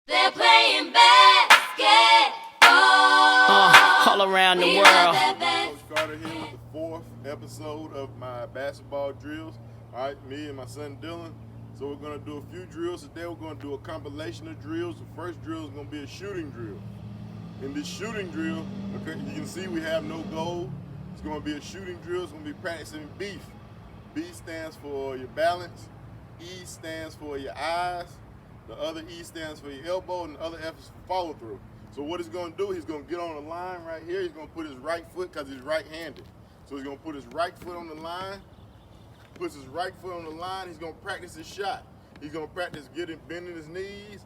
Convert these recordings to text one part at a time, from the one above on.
They're playing basketball all around the world. Coach Carter here with the 4th episode of my basketball drills. All right, me and my son Dylan. So we're gonna do a few drills today. We're gonna do a compilation of drills. The first drill is gonna be a shooting drill. In this shooting drill, okay, you can see we have no goal. It's gonna be a shooting drill. It's gonna be practicing beef. B stands for your balance. E stands for your eyes. The other E stands for your elbow, and the other F is for follow through. So what he's gonna do, he's gonna get on the line right here. He's gonna put his right foot, because he's right-handed. So he's gonna put his right foot on the line, puts his right foot on the line. He's gonna practice his shot. He's gonna practice bending his knees,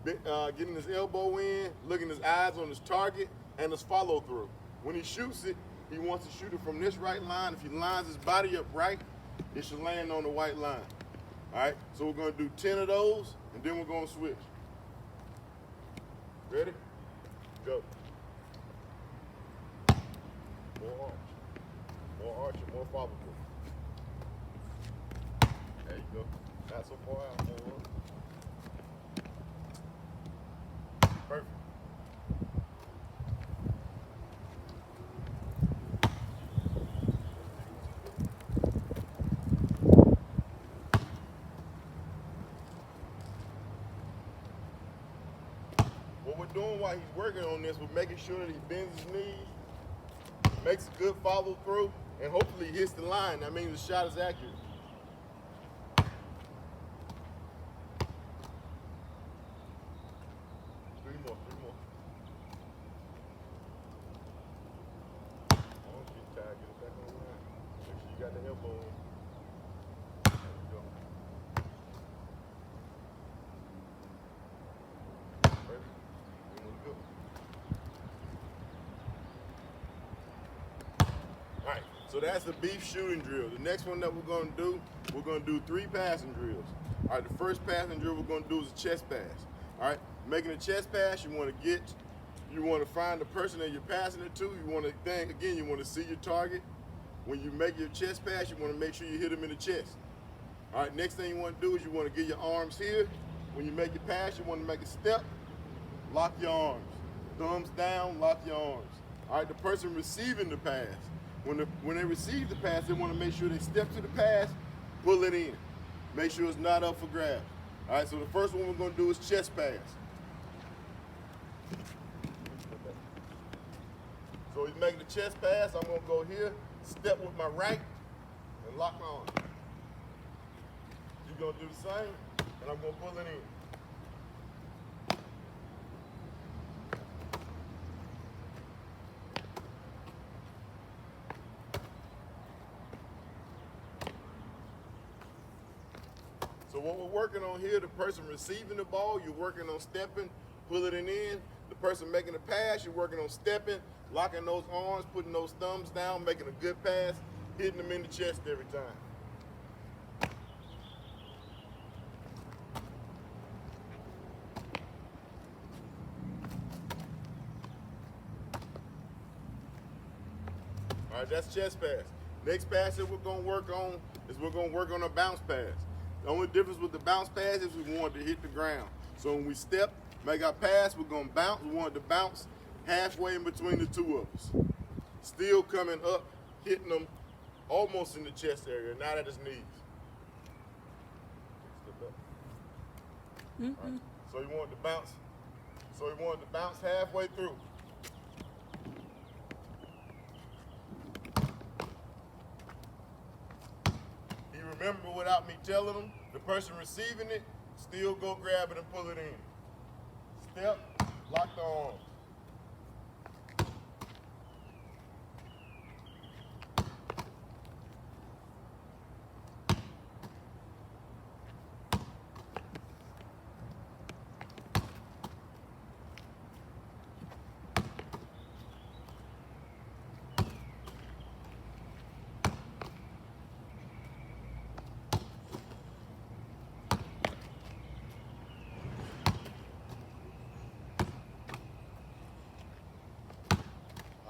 getting his elbow in, looking his eyes on his target, and his follow through. When he shoots it, he wants to shoot it from this right line. If he lines his body up right, it should land on the white line. All right, so we're gonna do 10 of those, and then we're gonna switch. Ready? Go. More arch, more follow through. There you go. Not so far out, more. Perfect. What we're doing while he's working on this, we're making sure that he bends his knees, makes a good follow through, and hopefully he hits the line. That means the shot is accurate. Three more. Don't get tired, get it back on the line. Make sure you got the elbow in. There we go. Perfect. Then we go. All right, so that's the beef shooting drill. The next one that we're gonna do 3 passing drills. All right, the first passing drill we're gonna do is a chest pass. All right, making a chest pass, you wanna find the person that you're passing it to. You wanna you wanna see your target. When you make your chest pass, you wanna make sure you hit them in the chest. All right, next thing you wanna do is you wanna get your arms here. When you make your pass, you wanna make a step, lock your arms. Thumbs down, lock your arms. All right, the person receiving the pass, when they receive the pass, they want to make sure they step to the pass, pull it in. Make sure it's not up for grabs. All right, so the first one we're going to do is chest pass. So he's making the chest pass. I'm going to go here, step with my right, and lock my arm. You're going to do the same, and I'm going to pull it in. So what we're working on here, the person receiving the ball, you're working on stepping, pulling it in. The person making the pass, you're working on stepping, locking those arms, putting those thumbs down, making a good pass, hitting them in the chest every time. All right, that's chest pass. Next pass that we're gonna work on is a bounce pass. The only difference with the bounce pass is we want it to hit the ground. So when we step, make our pass, we're gonna bounce. We want it to bounce halfway in between the two of us. Still coming up, hitting them almost in the chest area, not at his knees. Step up. Right. So you want it to bounce halfway through. Remember, without me telling them, the person receiving it, still go grab it and pull it in. Step, lock the arms.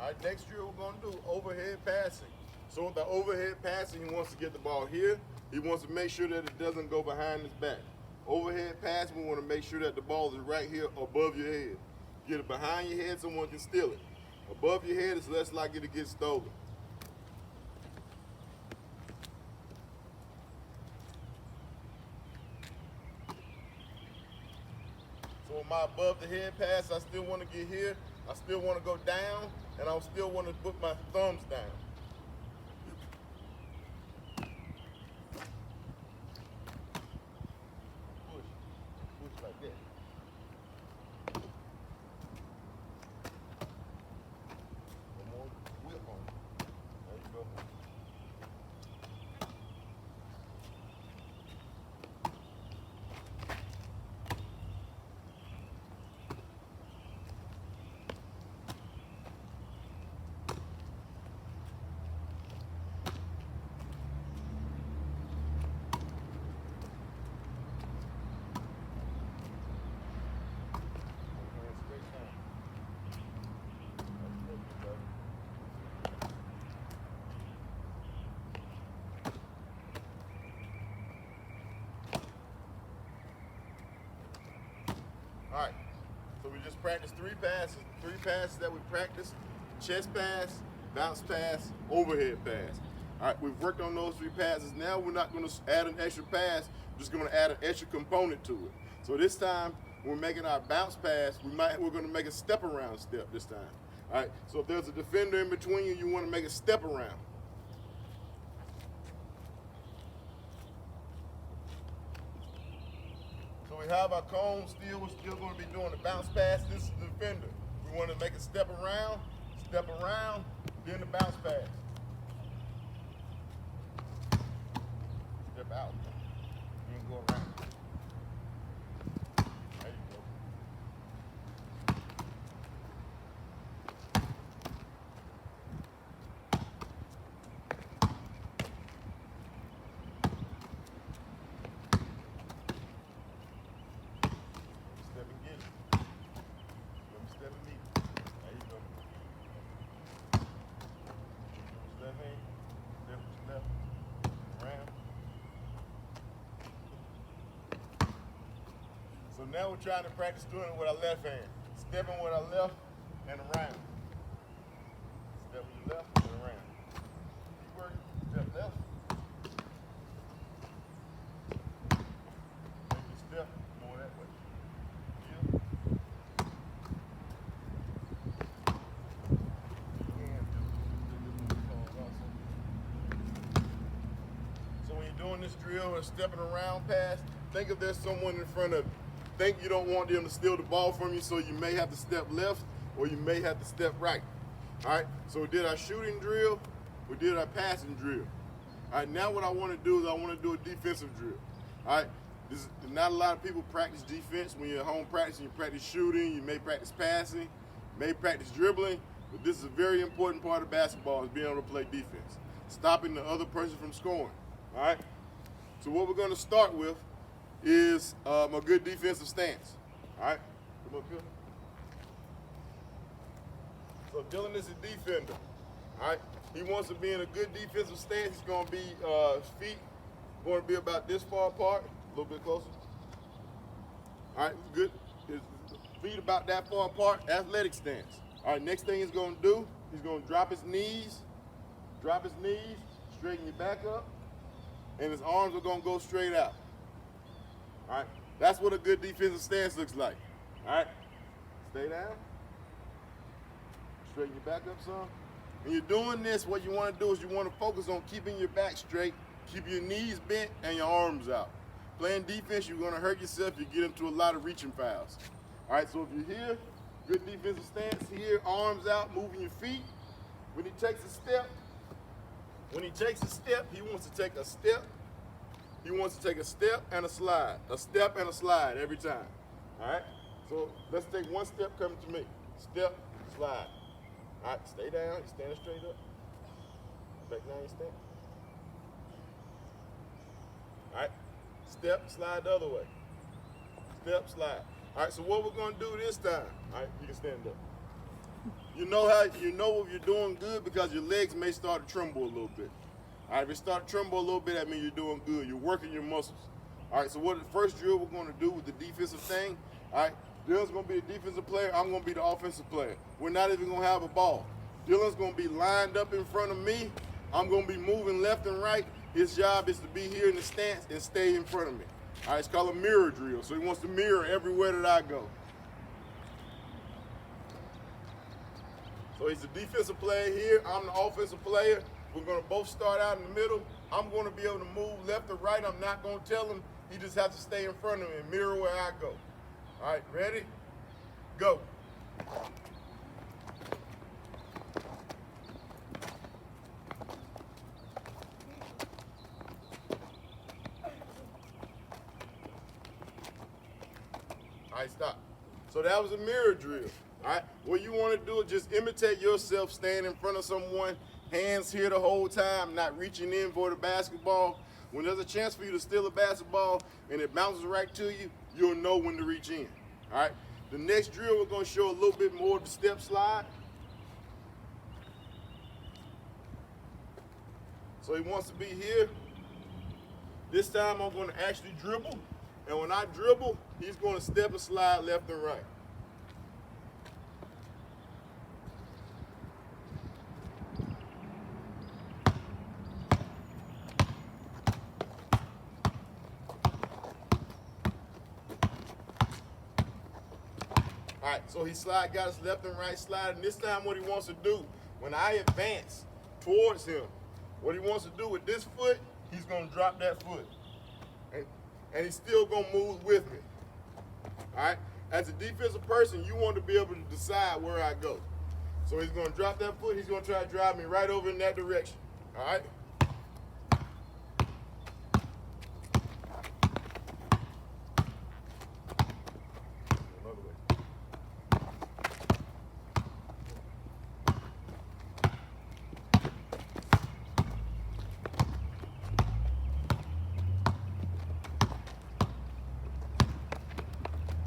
All right, next drill we're gonna do overhead passing. So with the overhead passing, he wants to get the ball here. He wants to make sure that it doesn't go behind his back. Overhead pass, we want to make sure that the ball is right here above your head. Get it behind your head, someone can steal it. Above your head is less likely to get stolen. So with my above the head pass, I still want to get here. I still want to go down, and I still want to put my thumbs down. Push like that. One more whip on it. There you go. All right, so we just practiced three passes that we practiced: chest pass, bounce pass, overhead pass. All right, we've worked on those three passes. Now we're not going to add an extra pass, we're just going to add an extra component to it. So this time, when we're making our bounce pass, we're going to make a step around step this time. All right, so if there's a defender in between you, you want to make a step around. So we have our cone still. We're still going to be doing the bounce pass. This is the defender. We want to make a step around, then the bounce pass. Step out. Then go around. There you go. Step and get it. Let me step and meet it. There you go. Step in, step, around. So now we're trying to practice doing it with our left hand. Stepping with our left and around. Step with your left and around. Keep working. Step left. Make your step more that way. Here. So when you're doing this drill or stepping around pass, think if there's someone in front of you. Think you don't want them to steal the ball from you, so you may have to step left or you may have to step right. All right, so we did our shooting drill, we did our passing drill. All right, now what I want to do is I want to do a defensive drill. All right, not a lot of people practice defense. When you're at home practicing, you practice shooting, you may practice passing, you may practice dribbling, but this is a very important part of basketball is being able to play defense, stopping the other person from scoring. All right, so what we're going to start with is a good defensive stance. All right, come up here. So Dylan is a defender. All right, he wants to be in a good defensive stance. He's going to be his feet going to be about this far apart, a little bit closer. All right, good. His feet about that far apart. Athletic stance. All right, next thing he's going to do, he's going to drop his knees, straighten your back up, and his arms are going to go straight out. All right, that's what a good defensive stance looks like. All right, stay down, straighten your back up some. When you're doing this, what you want to do is you want to focus on keeping your back straight, keep your knees bent, and your arms out. Playing defense, you're going to hurt yourself. You get into a lot of reaching fouls. All right, so if you're here, good defensive stance here, arms out, moving your feet. When he takes a step, he wants to take a step. He wants to take a step and a slide. A step and a slide every time. All right? So let's take one step coming to me. Step, slide. All right, stay down. You're standing straight up. Back down, you stand. All right? Step, slide the other way. Step, slide. All right, so what we're going to do this time, all right, you can stand up. You know if you're doing good because your legs may start to tremble a little bit. All right, if it start to tremble a little bit, that means you're doing good. You're working your muscles. All right, so what the first drill we're going to do with the defensive thing, all right, Dylan's going to be the defensive player. I'm going to be the offensive player. We're not even going to have a ball. Dylan's going to be lined up in front of me. I'm going to be moving left and right. His job is to be here in the stance and stay in front of me. All right, it's called a mirror drill. So he wants to mirror everywhere that I go. So he's the defensive player here. I'm the offensive player. We're going to both start out in the middle. I'm going to be able to move left or right. I'm not going to tell him. He just has to stay in front of me and mirror where I go. All right, ready? Go. All right, stop. So that was a mirror drill. All right, what you want to do is just imitate yourself, stand in front of someone, hands here the whole time, not reaching in for the basketball. When there's a chance for you to steal a basketball and it bounces right to you, you'll know when to reach in. All right, the next drill we're going to show a little bit more of the step slide. So he wants to be here. This time I'm going to actually dribble, and when I dribble, he's going to step and slide left and right. All right, so he got his left and right slide, and this time what he wants to do, when I advance towards him, what he wants to do with this foot, he's going to drop that foot. And he's still going to move with me. All right? As a defensive person, you want to be able to decide where I go. So he's going to drop that foot. He's going to try to drive me right over in that direction. All right? Another way.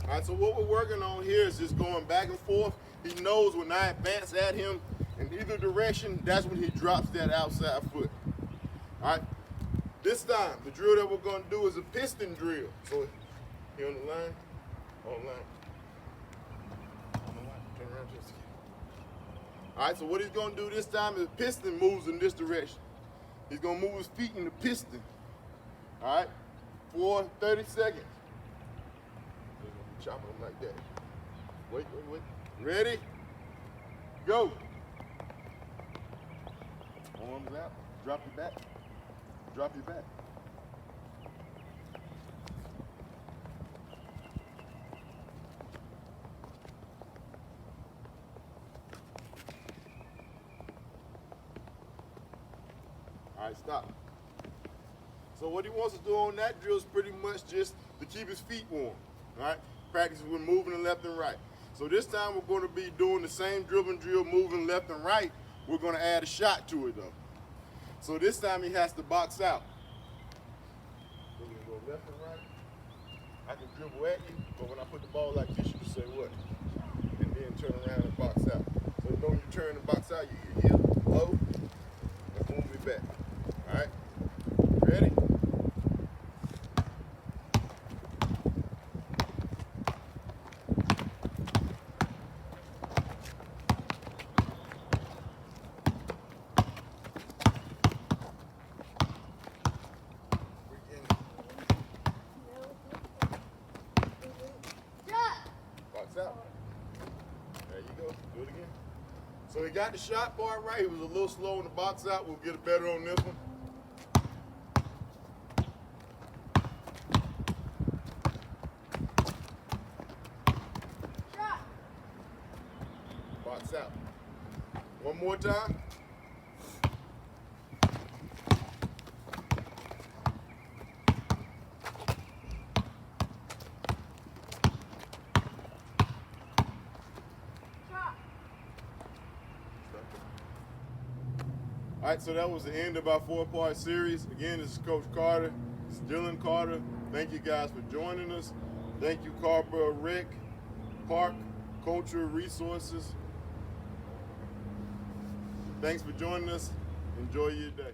All right, so what we're working on here is just going back and forth. He knows when I advance at him in either direction, that's when he drops that outside foot. All right, this time, the drill that we're going to do is a piston drill. So, here on the line, turn around just a second. All right, so what he's going to do this time is piston moves in this direction. He's going to move his feet in the piston. All right, for 30 seconds. Chopping them like that. Wait. Ready? Go. Arms out. Drop your back. Drop your back. All right, stop. So what he wants to do on that drill is pretty much just to keep his feet warm. All right? Practicing with moving left and right. So this time we're going to be doing the same dribbling drill, moving left and right. We're going to add a shot to it though. So this time he has to box out. We're going to go left and right. I can dribble at you, but when I put the ball like this, you just say what? And then turn around and box out. So you know when you turn and box out, you get heel, low, and move me back. All right? Ready? Out. There you go. Do it again. So he got the shot part right. He was a little slow in the box out. We'll get it better on this one. Shot. Box out. One more time. All right, so that was the end of our 4-part series. Again, this is Coach Carter. This is Dylan Carter. Thank you guys for joining us. Thank you, Carrboro Rec, Park, Culture, Resources. Thanks for joining us. Enjoy your day.